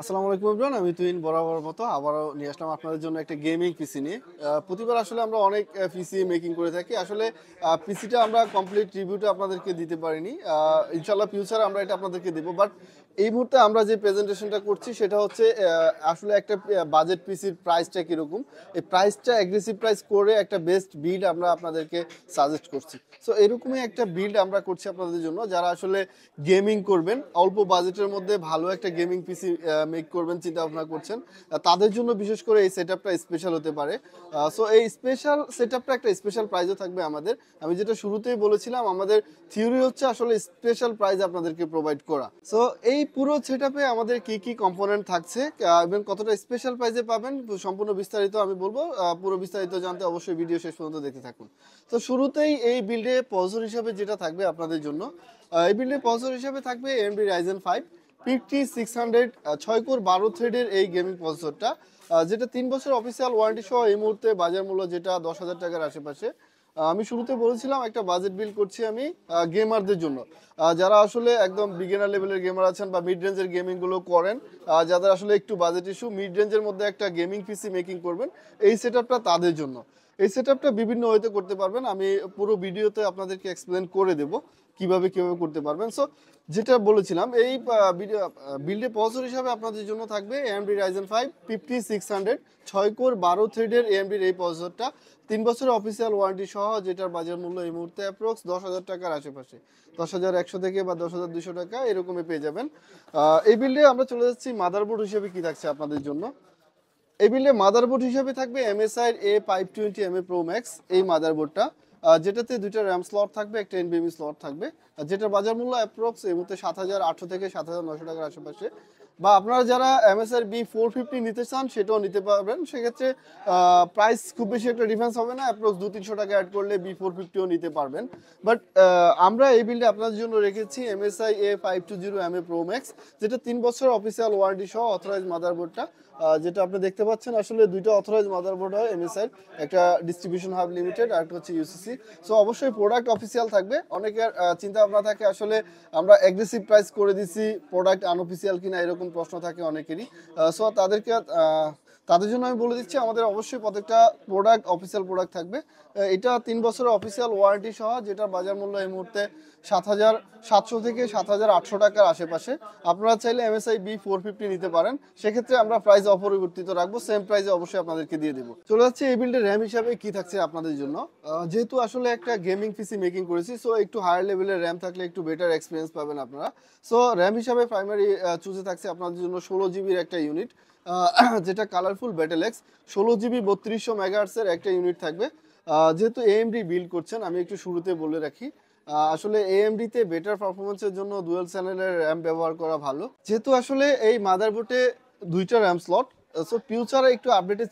আসসালামু আলাইকুম এভরিওয়ান, আমি তুহিন বরাবর মতো আবারও নিয়ে আসলাম আপনাদের জন্য একটা গেমিং পিসি নিয়ে। প্রতিবার আসলে আমরা অনেক পিসি মেকিং করে থাকি। আসলে পিসিটা আমরা কমপ্লিট রিভিউটা আপনাদেরকে দিতে পারিনি। ইনশাল্লাহ ফিউচারে আমরা এটা আপনাদেরকে দেবো, বাট এই মুহূর্তে আমরা যে প্রেজেন্টেশনটা করছি সেটা হচ্ছে আসলে একটা বাজেট পিসির প্রাইসটা কীরকম, এই প্রাইসটা অ্যাগ্রেসিভ প্রাইস করে একটা বেস্ট বিল্ড আমরা আপনাদেরকে সাজেস্ট করছি। সো এরকমই একটা বিল্ড আমরা করছি আপনাদের জন্য, যারা আসলে গেমিং করবেন, অল্প বাজেটের মধ্যে ভালো একটা গেমিং পিসি মেক করবেন চিন্তা ভাবনা করছেন, তাদের জন্য বিশেষ করে এই সেটআপটা স্পেশাল হতে পারে। সো এই স্পেশাল সেটআপটা একটা স্পেশাল প্রাইজও থাকবে আমাদের। আমি যেটা শুরুতেই বলেছিলাম, আমাদের থিওরি হচ্ছে আসলে স্পেশাল প্রাইজ আপনাদেরকে প্রোভাইড করা। সো এই পুরো সেটআপে আমাদের কি কি কম্পোনেন্ট থাকছে এবং কতটা স্পেশাল প্রাইজে পাবেন সম্পূর্ণ বিস্তারিত আমি বলবো। পুরো বিস্তারিত জানতে অবশ্যই ভিডিও শেষ পর্যন্ত দেখতে থাকুন। তো শুরুতেই এই বিল্ডে প্রসেসর হিসাবে যেটা থাকবে আপনাদের জন্য, এই বিল্ডে প্রসেসর হিসাবে থাকবে AMD Ryzen 5 5600 6 কোর 12 থ্রেডের এই গেমিং প্রসেসরটা, যেটা 3 বছর অফিসিয়াল ওয়ারেন্টি সহ এই মুহূর্তে বাজার মূল্য যেটা 10,000 টাকার আশেপাশে। আমি শুরুতে বলেছিলাম একটা বাজেট বিল করছি আমি গেমারদের জন্য, যারা আসলে একদম বিগিনার লেভেলের গেমার আছেন বা মিড রেঞ্জের গেমিংগুলো করেন, যাদের আসলে একটু বাজেট ইস্যু, মিড রেঞ্জের মধ্যে একটা গেমিং পিসি মেকিং করবেন, এই সেটআপটা তাদের জন্য। এই সেটআপটা বিভিন্ন ওয়েতে করতে পারবেন, আমি পুরো ভিডিওতে আপনাদেরকে এক্সপ্লেন করে দেব কিভাবে কিভাবে করতে পারবেন। সো যেটা বলেছিলাম, এই বিল্ডে প্রসেসর হিসাবে আপনাদের জন্য থাকবে AMD Ryzen 5 5600 6 কোর 12 থ্রেডের AMD এই প্রসেসরটা, 3 বছরের অফিসিয়াল ওয়ারেন্টি সহ, যেটার বাজার মূল্য এই মুহূর্তে অ্যাপ্রক্স 10,000 টাকার আশেপাশে, 10,100 থেকে বা 10,200 টাকা এরকমই পেয়ে যাবেন। এই বিল্ডে আমরা চলে যাচ্ছি মাদারবোর্ড হিসেবে কি থাকছে আপনাদের জন্য। এই বিল্ডে মাদারবোর্ড হিসেবে থাকবে MSI এর A520MA Pro Max এই মাদারবোর্ডটা, যেটাতে দুইটা র্যাম স্লট থাকবে, একটা NVMe স্লট থাকবে, যেটার বাজার মূল্য অ্যাপ্রক্স এই মুহূর্তে 7,800 থেকে 7,900 টাকার আশেপাশে। বা আপনারা যারা MSI B450 নিতে চান সেটাও নিতে পারবেন, সেক্ষেত্রে প্রাইস খুব বেশি একটা ডিফারেন্স হবে না, অ্যাপ্রক্স 200-300 টাকা অ্যাড করলে B450ও নিতে পারবেন। বাট আমরা এই বিল্ডে আপনাদের জন্য রেখেছি MSI A520MA Pro Max, যেটা 3 বছর অফিসিয়াল ওয়ারেন্টি সহ অথরাইজ মাদারবোর্ডটা, যেটা আপনি দেখতে পাচ্ছেন আসলে দুইটা অথরাইজ মাদারবোর্ড হয় MSI, একটা ডিস্ট্রিবিউশন হাব লিমিটেড আর একটা হচ্ছে UCC। সো অবশ্যই প্রোডাক্ট অফিসিয়াল থাকবে। অনেকের চিন্তা ভাবনা থাকে আসলে আমরা অ্যাগ্রেসিভ প্রাইস করে দিছি, প্রোডাক্ট আনঅফিসিয়াল কিনা এরকম প্রশ্ন থাকে অনেকেরই। সো তাদের জন্য আমি বলে দিচ্ছি, আমাদের অবশ্যই প্রত্যেকটা প্রোডাক্ট অফিসিয়াল প্রোডাক্ট থাকবে। এটা 3 বছরের অফিসিয়াল ওয়ারেন্টি সহ, যেটার বাজার মূল্য এই মুহূর্তে 7,700 থেকে 7,800 টাকার আশেপাশে। আপনারা চাইলে MSI B450 নিতে পারেন, সেক্ষেত্রে আমরা প্রাইস অপরিবর্তিত রাখবো, সেম প্রাইসে অবশ্যই আপনাদেরকে দিয়ে দেবো। চলে যাচ্ছে এই বিল্ডের র্যাম হিসাবে কি থাকছে আপনাদের জন্য। যেহেতু আসলে একটা গেমিং পিসি মেকিং করেছি, সো একটু হায়ার লেভেলের র্যাম থাকলে একটু বেটার এক্সপিরিয়েন্স পাবেন আপনারা। সো র্যাম হিসাবে প্রাইমারি চুজে থাকছে আপনাদের জন্য 16 জিবির একটা ইউনিট, যেটা কালারফুল ব্যাটেল এক্স 16 জিবি 3200 মেগাহার্টসের একটা ইউনিট থাকবে। যেহেতু AMD বিল্ড করছেন, আমি একটু শুরুতে বলে রাখি, আসলে AMD তে বেটার পারফরমেন্সের জন্য ডুয়াল চ্যানেলের র্যাম ব্যবহার করা ভালো, যেহেতু আসলে এই মাদারবোর্ডে দুইটা র্যাম স্লট। সো ফিউচারে একটু আপডেটের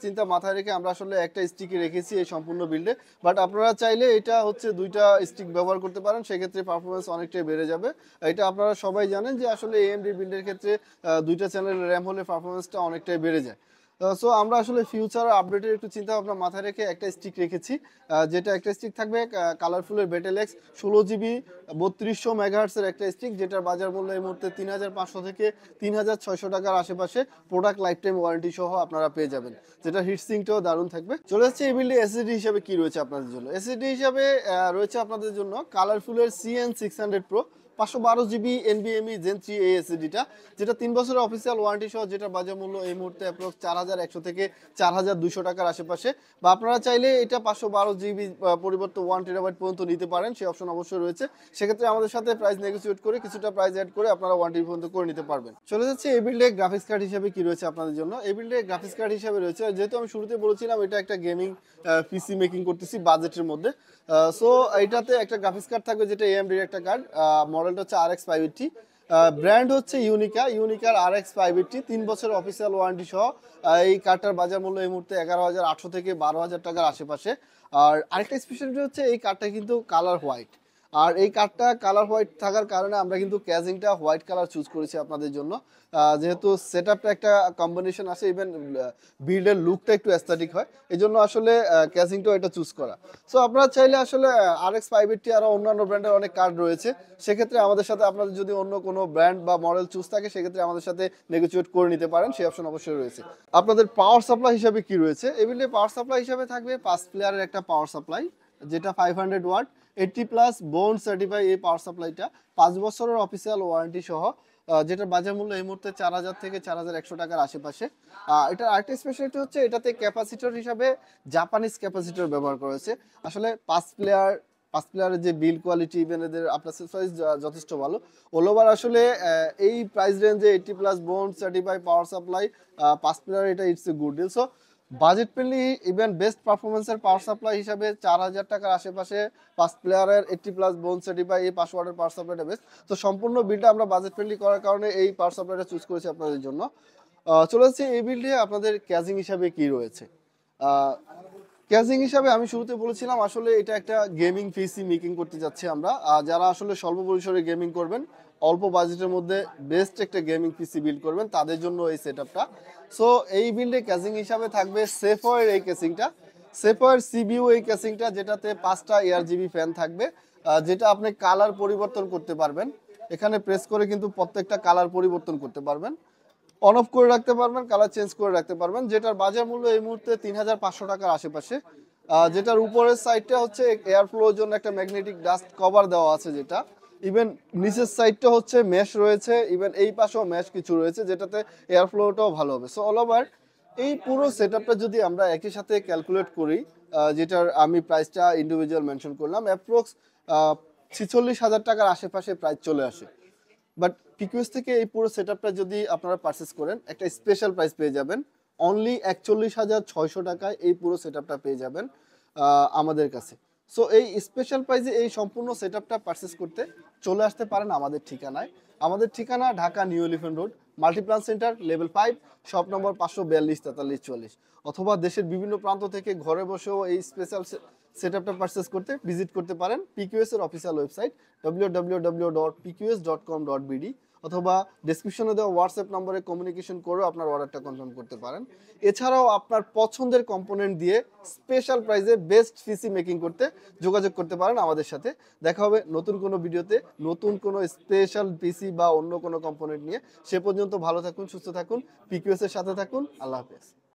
চিন্তা মাথায় রেখে আমরা আসলে একটা স্টিকে রেখেছি এই সম্পূর্ণ বিল্ডে, বাট আপনারা চাইলে এটা হচ্ছে দুইটা স্টিক ব্যবহার করতে পারেন, সেক্ষেত্রে পারফরমেন্স অনেকটাই বেড়ে যাবে। এটা আপনারা সবাই জানেন যে আসলে AMD বিল্ডের ক্ষেত্রে দুইটা চ্যানেল র্যাম হলে পারফরমেন্সটা অনেকটাই বেড়ে যায়। সো আমরা আসলে ফিউচার আপডেটের একটু চিন্তা ভাবনা মাথায় রেখে একটা স্টিক রেখেছি, যেটা একটা স্টিক থাকবে কালারফুলের বেটেল এক্স 16 জিবি 3200 মেগাহার্টসের একটা স্টিক, যেটার বাজার মূল্য এই মুহূর্তে 3,500 থেকে 3,600 টাকার আশেপাশে, প্রোডাক্ট লাইফ টাইম ওয়ারেন্টি সহ আপনারা পেয়ে যাবেন, যেটা হিটসিংটাও দারুণ থাকবে। চলে যাচ্ছে এই বিল্ডে SSD হিসাবে কি রয়েছে আপনাদের জন্য। SSD হিসাবে রয়েছে আপনাদের জন্য কালারফুলের CN600 Pro 512 GB NVMe Gen 3 এই এসএসডিটা, যেটা 3 বছরের অফিসিয়াল ওয়ারেন্টি সহ, যেটা বাজার মূল্য এই মুহূর্তে অ্যাপ্রক্স 4,100 থেকে 4,200 টাকার আশেপাশে। বা আপনারা চাইলে এটা 512 জিবি পরিবর্তে 1 TB পর্যন্ত নিতে পারেন, সেই অপশন অবশ্যই রয়েছে, সেক্ষেত্রে আমাদের সাথে প্রাইস নেগোসিয়েট করে কিছুটা প্রাইস অ্যাড করে আপনারা 1 TB পর্যন্ত করে নিতে পারবেন। চলে যাচ্ছে এই বিল্ডে গ্রাফিক্স কার্ড হিসাবে কি রয়েছে আপনাদের জন্য। এই বিল্ডে গ্রাফিক্স কার্ড হিসাবে রয়েছে, যেহেতু আমি শুরুতে বলেছিলাম এটা একটা গেমিং পিসি মেকিং করতেছি বাজেটের মধ্যে, সো এটাতে একটা গ্রাফিক্স কার্ড থাকবে, যেটা AMD এর একটা কার্ড, মডেলটা হচ্ছে RX 580, ব্র্যান্ড হচ্ছে ইউনিকার RX 580, 3 বছর অফিসিয়াল ওয়ারেন্টি সহ। এই কার্ডটার বাজার মূল্য এই মুহূর্তে 11,800 থেকে 12,000 টাকার আশেপাশে। আর আরেকটা স্পেশালিটি হচ্ছে এই কার্ডটা কিন্তু কালার হোয়াইট, আর এই কাঠটা কালার হোয়াইট থাকার কারণে আমরা কিন্তু ক্যাজিংটা হোয়াইট কালার চুজ করেছি আপনাদের জন্য, যেহেতু সেটআপটা একটা কম্বিনেশন আছে, ইভেন বিল্ডের লুকটা একটু অ্যাস্থেটিক হয়, এই জন্য আসলে ক্যাজিংটাও এটা চুজ করা। সো আপনারা চাইলে আসলে RX-580 আরও অন্যান্য ব্র্যান্ডের অনেক কার্ড রয়েছে, সেক্ষেত্রে আমাদের সাথে আপনাদের যদি অন্য কোনো ব্র্যান্ড বা মডেল চুজ থাকে সেক্ষেত্রে আমাদের সাথে নেগোচিয়েট করে নিতে পারেন, সেই অপশন অবশ্যই রয়েছে। আপনাদের পাওয়ার সাপ্লাই হিসাবে কি রয়েছে, এই বিল্ডে পাওয়ার সাপ্লাই হিসাবে থাকবে 5 প্লেয়ারের একটা পাওয়ার সাপ্লাই, যেটা 500 ওয়াট 80+ বোন সার্টিফাই। এই পাওয়ার সাপ্লাইটা 5 বছরের অফিসিয়াল ওয়ারেন্টি সহ, যেটার বাজার মূল্য এই মুহূর্তে 4000 থেকে 4100 টাকার আশেপাশে। এটা আরেকটা স্পেশালিটি হচ্ছে এটাতে ক্যাপাসিটর হিসাবে জাপানিজ ক্যাপাসিটর ব্যবহার করা হয়েছে। আসলে 5 প্লেয়ারের যে বিল্ড কোয়ালিটি, ইভেন এদের আপনার সাইজ যথেষ্ট ভালো। অল ওভার আসলে এই প্রাইস রেঞ্জে 80+ bronze certify power supply 5 player, এটা it's a good deal. So budget friendly even best পারফরমেন্সের পাওয়ার সাপ্লাই হিসাবে 4000 টাকার আশেপাশে 5 প্লেয়ারের 80+ বোন সার্টিফাই এই 500 ওয়াটের পাওয়ার সাপ্লাইটা বেস্ট। তো সম্পূর্ণ বিলটা আমরা বাজেট ফ্রেন্ডলি করার কারণে এই পাওয়ার সাপ্লাইটা চুজ করেছি আপনাদের জন্য। চলে যাচ্ছি এই বিল্ডে আপনাদের ক্যাজিং হিসাবে কি রয়েছে। ক্যাজিং হিসাবে আমি শুরুতে বলেছিলাম আসলে এটা একটা গেমিং পিসি মেকিং করতে যাচ্ছি আমরা। যারা আসলে স্বল্প পরিসরে গেমিং করবেন, অল্প বাজেটের মধ্যে বেস্ট একটা গেমিং পিসি বিল্ড করবেন, তাদের জন্য এই সেটআপটা। সো এই বিল্ডে ক্যাসিং হিসাবে থাকবে সেফওয়্যার এই কেসিংটা, সেফওয়্যার সিবিইউ এই কেসিংটা, যেটাতে 5টা ARGB ফ্যান থাকবে, যেটা আপনি কালার পরিবর্তন করতে পারবেন। এখানে প্রেস করে কিন্তু প্রত্যেকটা কালার পরিবর্তন করতে পারবেন, অন অফ করে রাখতে পারবেন, কালার চেঞ্জ করে রাখতে পারবেন, যেটার বাজার মূল্য এই মুহূর্তে 3500 টাকার আশেপাশে। যেটার উপরের সাইডটা হচ্ছে এয়ার ফ্লোর জন্য একটা ম্যাগনেটিক ডাস্ট কভার দেওয়া আছে, যেটা ইভেন নিচের সাইডটা হচ্ছে মেশ রয়েছে, ইভেন এই পাশেও মেশ কিছু রয়েছে, যেটাতে এয়ার ফ্লোটাও ভালো হবে। সো অল ওভার এই পুরো সেটআপটা যদি আমরা একই সাথে ক্যালকুলেট করি, যেটার আমি প্রাইসটা ইন্ডিভিজুয়াল মেনশন করলাম, অ্যাপ্রক্স 46,000 টাকার আশেপাশে প্রাইস চলে আসে। বাট পিকিউএস থেকে এই পুরো সেটআপটা যদি আপনারা পারচেস করেন, একটা স্পেশাল প্রাইস পেয়ে যাবেন, অনলি 41,600 টাকায় এই পুরো সেটআপটা পেয়ে যাবেন আমাদের কাছে। সো এই স্পেশাল প্রাইসে এই সম্পূর্ণ সেটআপটা পারচেস করতে চলে আসতে পারেন আমাদের ঠিকানায়। আমাদের ঠিকানা Dhaka new elephant road, Multiplan centre, level 5, shop number 542 43 44। অথবা দেশের বিভিন্ন প্রান্ত থেকে ঘরে বসেও এই স্পেশাল সেটআপটা পারচেস করতে ভিজিট করতে পারেন পিকিউএস এর অফিসিয়াল ওয়েবসাইট www.pqs.com.bd, অথবা ডেসক্রিপশনে দেওয়া হোয়াটসঅ্যাপ নম্বরে কমিউনিকেশন করেও আপনার অর্ডারটা কনফার্ম করতে পারেন। এছাড়াও আপনার পছন্দের কম্পোনেন্ট দিয়ে স্পেশাল প্রাইসে বেস্ট পিসি মেকিং করতে যোগাযোগ করতে পারেন আমাদের সাথে। দেখা হবে নতুন কোনো ভিডিওতে নতুন কোনো স্পেশাল পিসি বা অন্য কোনো কম্পোনেন্ট নিয়ে। সে পর্যন্ত ভালো থাকুন, সুস্থ থাকুন, পিকিউএস এর সাথে থাকুন। আল্লাহ হাফেজ।